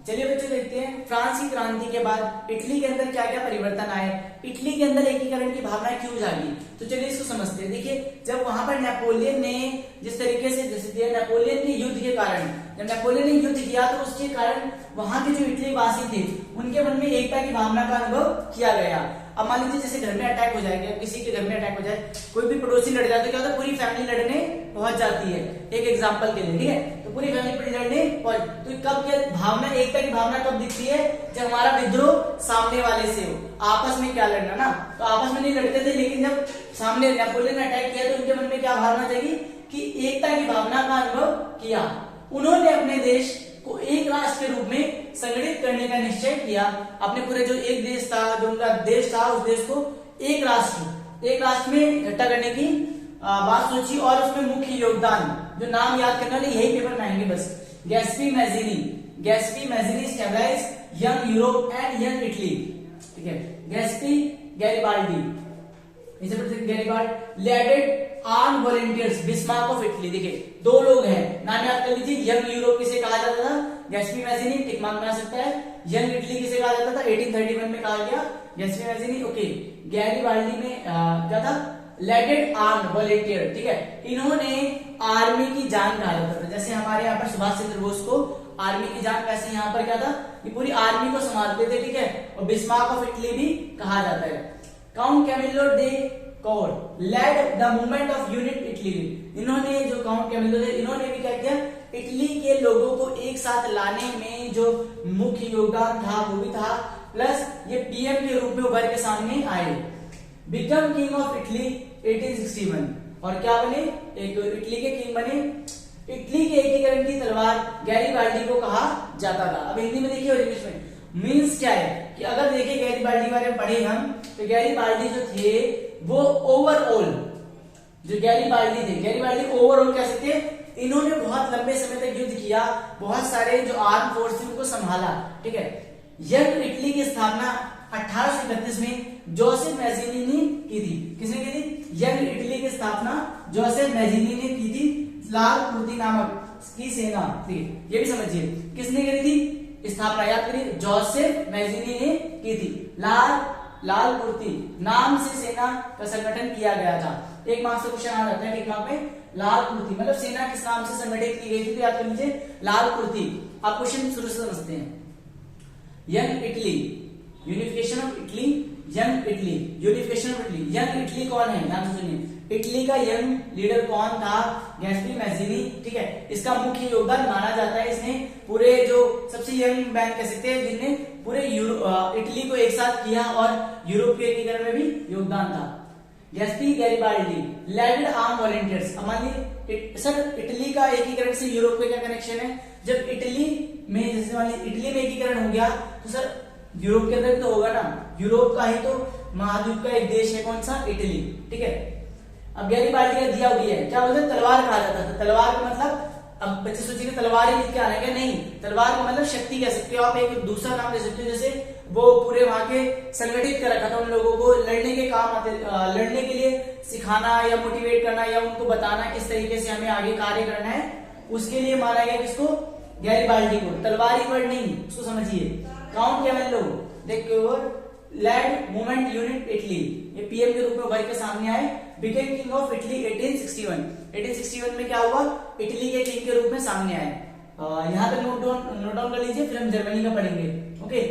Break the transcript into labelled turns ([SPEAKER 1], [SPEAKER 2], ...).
[SPEAKER 1] चलिए बच्चों देखते हैं फ्रांस की क्रांति के बाद इटली के अंदर क्या क्या परिवर्तन आए, इटली के अंदर एकीकरण की भावना क्यों जागी। तो चलिए इसको समझते हैं। देखिए जब वहां पर नेपोलियन ने जिस तरीके से नेपोलियन के युद्ध के कारण, जब नेपोलियन ने युद्ध किया तो उसके कारण वहां के जो इटली वासी थे उनके मन में एकता की भावना का अनुभव किया गया। अब मान लीजिए जैसे घर में अटैक हो जाएगा, किसी के घर में अटैक हो जाए, कोई भी पड़ोसी लड़ जाए तो क्या होता है, पूरी फैमिली लड़ने पहुंच जाती है। एक एग्जांपल के लिए, ठीक है, तो पूरी फैमिली लड़ने पहुंच, तो कब क्या भावना, एकता की भावना कब दिखती है, जब हमारा विद्रोह सामने वाले से हो। आपस में क्या लड़ना ना, तो आपस में नहीं लड़ते थे, लेकिन जब सामने नेपोलियन ने अटैक किया तो उनके मन में क्या भावना जागी कि एकता की भावना का अनुभव किया। उन्होंने अपने देश को एक राष्ट्र के रूप में संगठित करने का निश्चय किया। अपने पूरे जो एक देश था, जो उनका देश था, उस देश को एक राष्ट्र में इकट्ठा करने की बात सोची। और उसमें मुख्य योगदान, जो नाम याद करने वाले यही पेपर में आएंगे बस, Giuseppe Mazzini stabilise young Europe and young Italy, ठीक है। Giuseppe Garibaldi, led arm volunteers Bismarck of Italy. देखिए दो लोग हैं, नाम याद कर लीजिए। यंग यूरोप किसे कहा जाता था, गैस्पी मैज़िनी, टिक मार्क बना सकता है। यंग इटली किसे कहा जाता था, 1831 में कहा गया गैस्पी मैज़िनी, ओके। गैरिबाल्डी में क्या था, लेडेड आर्म वॉलेंटियर, ठीक है। इन्होंने आर्मी की जान कहा जाता था, जैसे हमारे यहाँ पर सुभाष चंद्र बोस को आर्मी की जान, वैसे यहाँ पर क्या था, ये पूरी आर्मी को संभालते थे, ठीक है। और बिस्मार्क ऑफ इटली भी कहा जाता है। Count Camillo de Cavour led the movement of unit Italy. इन्होंने, जो काउंट कैमिलो थे, इन्होंने भी क्या किया, इटली के लोगों को एक साथ लाने में जो मुख्य योगदान था वो भी था, प्लस ये पीएम के रूप में उभर के सामने आए। बिकम किंग ऑफ इटली 1861, और क्या बने, एक इटली के किंग बने। इटली के एकीकरण की तलवार गैरिबाल्डी को कहा जाता था। अब हिंदी में देखिए और इंग्लिश में मीन्स क्या है कि अगर देखिए गैरिबाल्डी के बारे में पढ़े हम, तो गैरिबाल्डी जो थे वो ओवरऑल, जो गैरिबाल्डी ओवरऑल कह सकते हैं, इन्होंने बहुत लंबे समय तक युद्ध किया, बहुत सारे जो आर्म फोर्स थी उनको संभाला, ठीक है। यंग इटली की स्थापना 1831 में जोसेफ मैज़िनी ने की थी। किसने की थी, यंग इटली की स्थापना जोसेफ मैज़िनी ने की थी, लाल कुर्ती नामक की सेना थी। ये भी समझिए किसने की थी स्थापना, याद करिए, जोसेफ मैज़िनी ने की थी। लाल कुर्ती नाम से सेना का संगठन किया गया था। एक मार्क्स से क्वेश्चन आ जाता है, एक मार्क में लाल कुर्ती मतलब सेना किस नाम से संगठित की गई थी, तो याद कर लीजिए लाल कुर्ती। आप क्वेश्चन शुरू से समझते हैं। Young Italy, unification of Italy, young Italy, unification of Italy. Young Italy कौन है, ध्यान से सुनिए। इटली का यंग लीडर कौन था, गैस्पी मैज़िनी, ठीक है। इसका मुख्य योगदान माना जाता है, इसने पूरे जो सबसे यंग मैन कह सकते हैं जिनने पूरे इटली को एक साथ किया, और यूरोप के एकीकरण में भी योगदान था। गैस्पी गैरिबाल्डी लेडेड आर्म वॉलेंटियर्स। मान लीजिए सर इटली का एकीकरण से यूरोप का क्या कनेक्शन है, जब इटली में, जैसे मान लीजिए इटली में एकीकरण हो गया तो सर यूरोप के अंदर तो होगा ना, यूरोप का ही तो महाद्वीप का एक देश है, कौन सा, इटली, ठीक है। अब गैरिबाल्डी का दिया हुआ है, क्या बोलते हैं, तलवार कहा जाता था। तलवार का मतलब, अब बच्चे सोचेंगे तलवार ही लिख के आने का, नहीं, तलवार का मतलब शक्ति कह सकते हो आप, एक दूसरा नाम दे सकते हो। जैसे वो पूरे वहां के संगठित कर रखा था उन लोगों को, लड़ने के काम आते, लड़ने के लिए सिखाना या मोटिवेट करना या उनको बताना किस तरीके से हमें आगे कार्य करना है, उसके लिए माना गया किसको, गैरिबाल्डी को। तलवारी वर्ड नहीं, उसको समझिए। काउंट कैमिलो देखिए, लेड मूवमेंट यूनिट इटली, ये पीएम के रूप में उभर के सामने आए। बिकेम किंग ऑफ इटली 1861 में क्या हुआ, इटली के किंग के रूप में सामने आए। यहाँ पे नोट डाउन कर लीजिए, फिर हम जर्मनी का पढ़ेंगे, ओके।